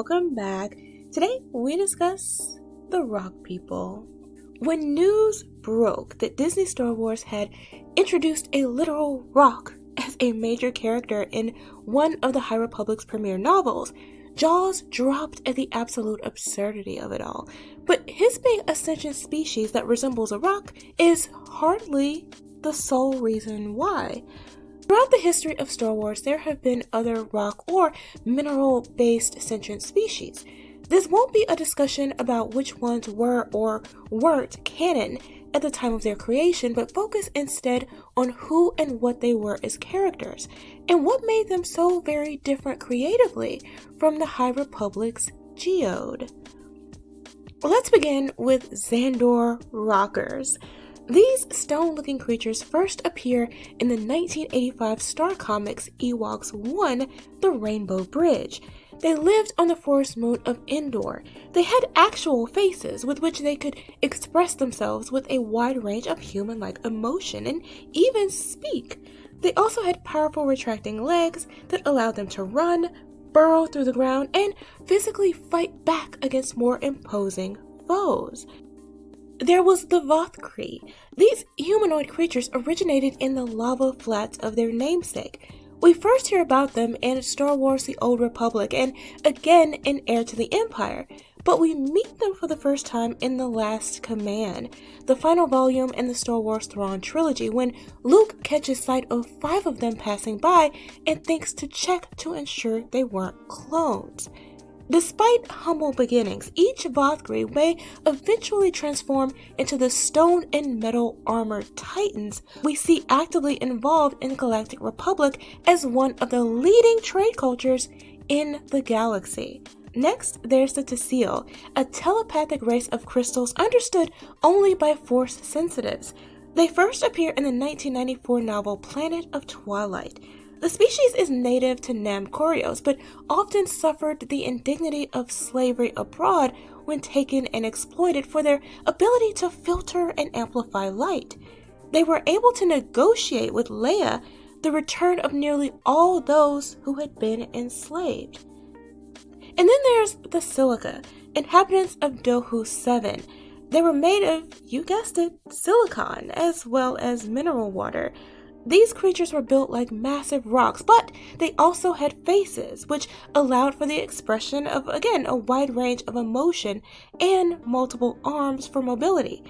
welcome back. Today we discuss the Rock People. When news broke that Disney Star Wars had introduced a literal rock as a major character in one of the High Republic's premiere novels, jaws dropped at the absolute absurdity of it all. But his being a sentient species that resembles a rock is hardly the sole reason why. Throughout the history of Star Wars, there have been other rock or mineral-based sentient species. This won't be a discussion about which ones were or weren't canon at the time of their creation, but focus instead on who and what they were as characters, and what made them so very different creatively from the High Republic's Geode. Let's begin with Xandor Rockers. These stone-looking creatures first appear in the 1985 Star Comics Ewoks 1, The Rainbow Bridge. They lived on the forest moon of Endor. They had actual faces with which they could express themselves with a wide range of human-like emotion and even speak. They also had powerful retracting legs that allowed them to run, burrow through the ground, and physically fight back against more imposing foes. There was the Vothkree. These humanoid creatures originated in the lava flats of their namesake. We first hear about them in Star Wars The Old Republic and again in Heir to the Empire, but we meet them for the first time in The Last Command, the final volume in the Star Wars Thrawn trilogy, when Luke catches sight of 5 of them passing by and thinks to check to ensure they weren't clones. Despite humble beginnings, each Vothkree may eventually transform into the stone and metal armored titans we see actively involved in the Galactic Republic as one of the leading trade cultures in the galaxy. Next, there's the Tecile, a telepathic race of crystals understood only by Force sensitives. They first appear in the 1994 novel Planet of Twilight. The species is native to Nam Corios, but often suffered the indignity of slavery abroad when taken and exploited for their ability to filter and amplify light. They were able to negotiate with Leia the return of nearly all those who had been enslaved. And then there's the Silica, inhabitants of Dohu 7. They were made of, you guessed it, silicon, as well as mineral water. These creatures were built like massive rocks, but they also had faces, which allowed for the expression of, again, a wide range of emotion and multiple arms for mobility.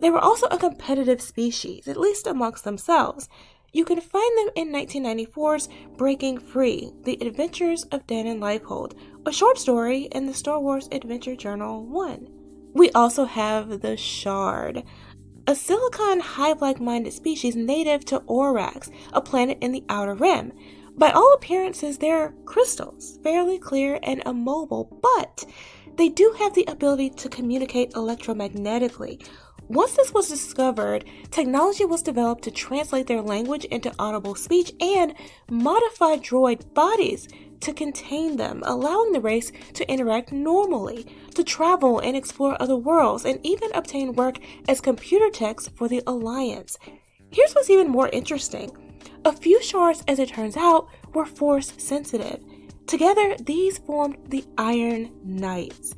They were also a competitive species, at least amongst themselves. You can find them in 1994's Breaking Free, The Adventures of Dan and Lifehold, a short story in the Star Wars Adventure Journal 1. We also have the Shard, a silicon hive-like minded species native to Orax, a planet in the Outer Rim. By all appearances, they're crystals, fairly clear and immobile, but they do have the ability to communicate electromagnetically. Once this was discovered, technology was developed to translate their language into audible speech and modify droid bodies to contain them, allowing the race to interact normally, to travel and explore other worlds, and even obtain work as computer techs for the Alliance. Here's what's even more interesting. A few shards, as it turns out, were Force sensitive. Together, these formed the Iron Knights.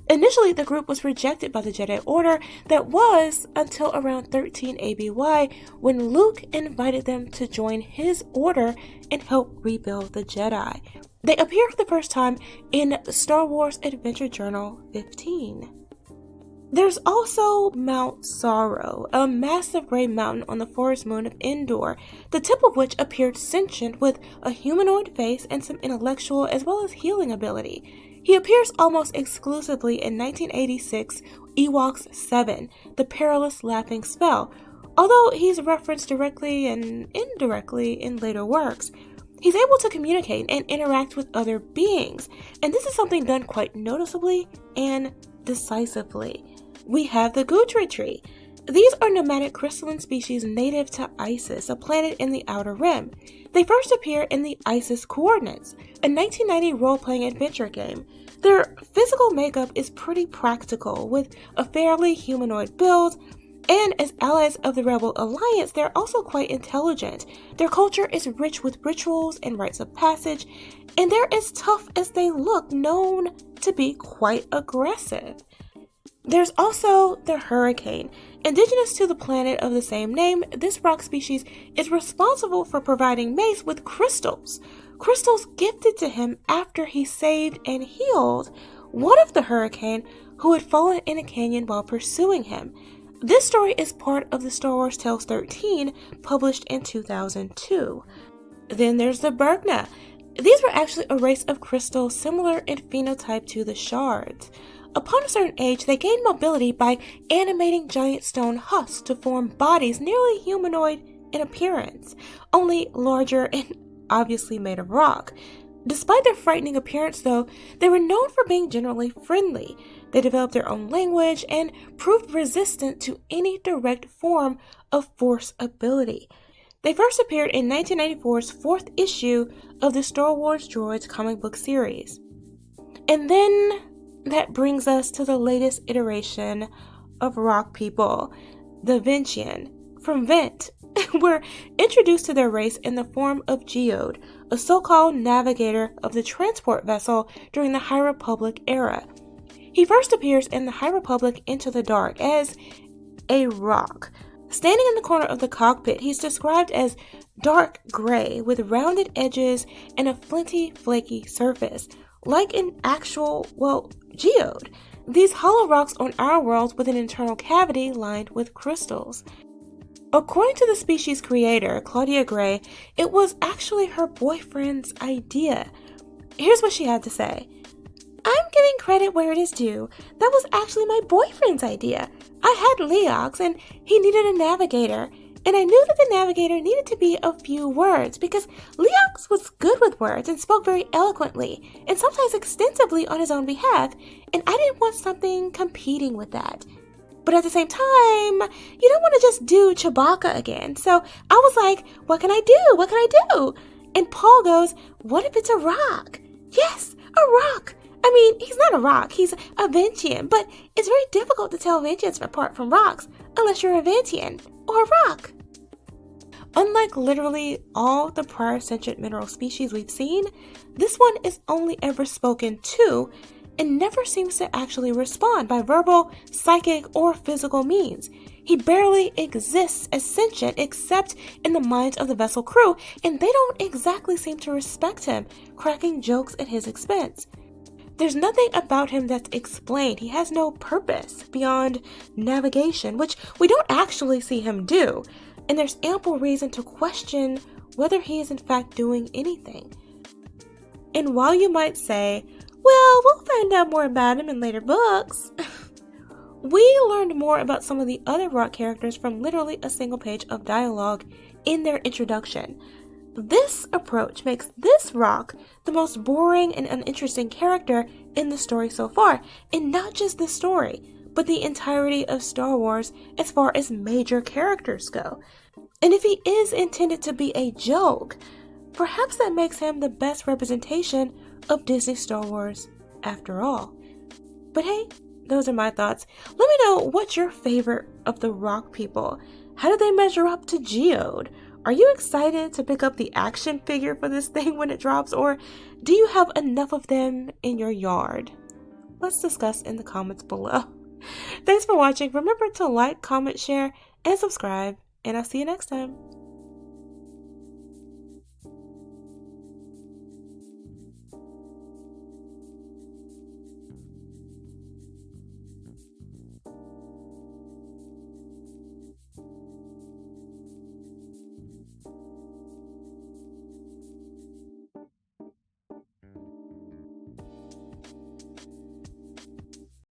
Initially, the group was rejected by the Jedi Order that was until around 13 ABY when Luke invited them to join his order and help rebuild the Jedi. They appear for the first time in Star Wars Adventure Journal 15. There's also Mount Sorrow, a massive gray mountain on the forest moon of Endor, the tip of which appeared sentient with a humanoid face and some intellectual as well as healing ability. He appears almost exclusively in 1986 Ewoks 7, The Perilous Laughing Spell, although he's referenced directly and indirectly in later works. He's able to communicate and interact with other beings, and this is something done quite noticeably and decisively. We have the Gudri tree. These are nomadic crystalline species native to Isis, a planet in the Outer Rim. They first appear in the Isis Coordinates, a 1990 role-playing adventure game. Their physical makeup is pretty practical, with a fairly humanoid build, And as allies of the Rebel Alliance, they're also quite intelligent. Their culture is rich with rituals and rites of passage, and they're as tough as they look, known to be quite aggressive. There's also the Hurricane. Indigenous to the planet of the same name, this rock species is responsible for providing Mace with crystals. Crystals gifted to him after he saved and healed one of the Hurricane who had fallen in a canyon while pursuing him. This story is part of the Star Wars Tales 13, published in 2002. Then there's the Bergna. These were actually a race of crystals similar in phenotype to the shards. Upon a certain age, they gain mobility by animating giant stone husks to form bodies nearly humanoid in appearance, only larger and obviously made of rock. Despite their frightening appearance, though, they were known for being generally friendly. They developed their own language and proved resistant to any direct form of force ability. They first appeared in 1994's fourth issue of the Star Wars Droids comic book series. And then that brings us to the latest iteration of rock people, the Ventian. From Vent, were introduced to their race in the form of Geode, a so-called navigator of the transport vessel during the High Republic era. He first appears in the High Republic Into the Dark as a rock. Standing in the corner of the cockpit, he's described as dark gray with rounded edges and a flinty, flaky surface, like an actual, geode. These hollow rocks on our world with an internal cavity lined with crystals. According to the species creator, Claudia Gray, it was actually her boyfriend's idea. Here's what she had to say. I'm giving credit where it is due. That was actually my boyfriend's idea. I had Leox and he needed a navigator. And I knew that the navigator needed to be a few words because Leox was good with words and spoke very eloquently and sometimes extensively on his own behalf, and I didn't want something competing with that. But at the same time, you don't want to just do Chewbacca again. So I was like, what can I do? What can I do? And Paul goes, what if it's a rock? Yes, a rock. I mean, he's not a rock, he's a Ventian, but it's very difficult to tell Ventians apart from rocks unless you're a Ventian or a rock. Unlike literally all the prior sentient mineral species we've seen, this one is only ever spoken to and never seems to actually respond by verbal, psychic, or physical means. He barely exists as sentient except in the minds of the vessel crew, and they don't exactly seem to respect him, cracking jokes at his expense. There's nothing about him that's explained. He has no purpose beyond navigation, which we don't actually see him do, and there's ample reason to question whether he is in fact doing anything. And while you might say, well, we'll find out more about him in later books, we learned more about some of the other rock characters from literally a single page of dialogue in their introduction. This approach makes this rock the most boring and uninteresting character in the story so far, and not just the story, but the entirety of Star Wars as far as major characters go. And if he is intended to be a joke, perhaps that makes him the best representation of Disney Star Wars after all. But hey, those are my thoughts. Let me know what's your favorite of the rock people. How do they measure up to Geode? Are you excited to pick up the action figure for this thing when it drops, or do you have enough of them in your yard? Let's discuss in the comments below. Thanks for watching. Remember to like, comment, share, and subscribe, and I'll see you next time.